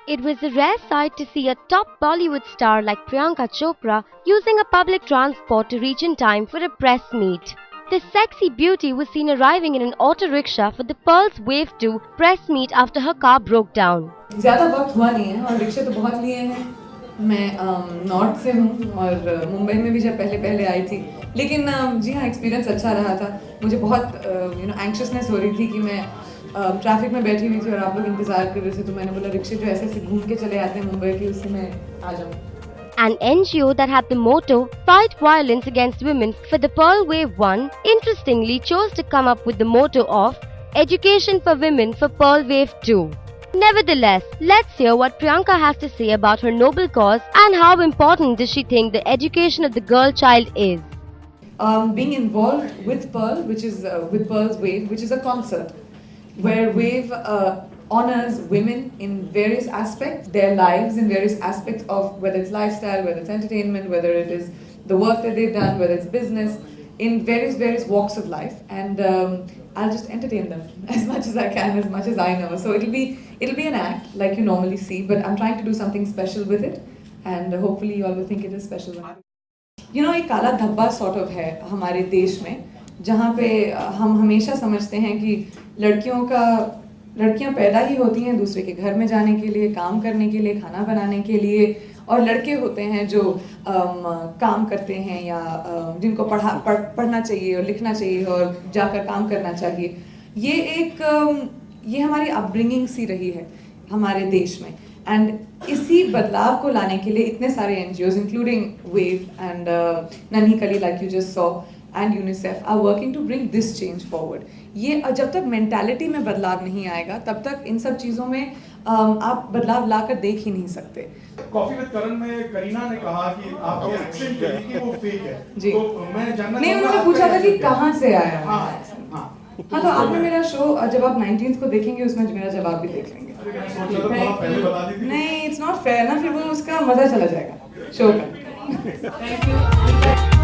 It was a rare sight to see a top Bollywood star like Priyanka Chopra using a public transport to reach in time for a press meet. The sexy beauty was seen arriving in an auto rickshaw for the Pearls Wave 2 press meet after her car broke down. ज़्यादा वक्त हुआ नहीं है और रिक्शे तो बहुत लिए हैं। मैं नॉर्थ से हूँ और मुंबई में भी जब पहले आई थी, लेकिन जी हाँ, एक्सपीरियंस अच्छा रहा था। मुझे बहुत एंक्शसनेस हो रही थी कि मैं ट्रैफिक में बैठी हुई थी और आप लोग इंतज़ार कर रहे थे, तो मैंने बोला रिक्शे जो ऐसे घूम के चले आते हैं मुंबई के, उससे मैं आ जाऊँ। An NGO that had the motto Fight Violence Against Women for the Pearl Wave 1 interestingly chose to come up with the motto of Education for Women for Pearl Wave 2. Nevertheless, let's hear what Priyanka has to say about her noble cause and how important does she think the education of the girl child is. Being involved with Pearl, which is with Pearl's Wave, which is a concert where Wave honors women in various aspects, their lives in various aspects of whether it's lifestyle, whether it's entertainment, whether it is the work that they've done, whether it's business, in various walks of life, and I'll just entertain them as much as I can, as much as I know. So it'll be an act like you normally see, but I'm trying to do something special with it, and hopefully you all will think it is special. You know, एक काला धब्बा sort of है हमारे देश में, जहाँ पे हम हमेशा समझते हैं कि लड़कियां पैदा ही होती हैं दूसरे के घर में जाने के लिए, काम करने के लिए, खाना बनाने के लिए, और लड़के होते हैं जो काम करते हैं या जिनको पढ़ना चाहिए और लिखना चाहिए और जाकर काम करना चाहिए। ये हमारी अपब्रिंगिंग सी रही है हमारे देश में, एंड इसी बदलाव को लाने के लिए इतने सारे एनजीओज इंक्लूडिंग वेव एंड नन्ही कली like you just saw and UNICEF are working to bring this change forward. ये जब तक मेंटालिटी में बदलाव नहीं आएगा तब तक इन सब चीज़ों में आप बदलाव लाकर देख ही नहीं सकते। कॉफी विद करण में करीना ने कहा कि आपके एक्सेंट कि वो फेक है। जी। तो मैं जानना नहीं, उन्होंने पूछा था कि कहाँ से आया। हाँ, तो आपने मेरा शो जब आप 19th को देखेंगे उसमें मेरा जवाब भी देख लेंगे। नहीं, it's not fair ना, फिर वो उसका मजा चला जाएगा शो का। Thank you.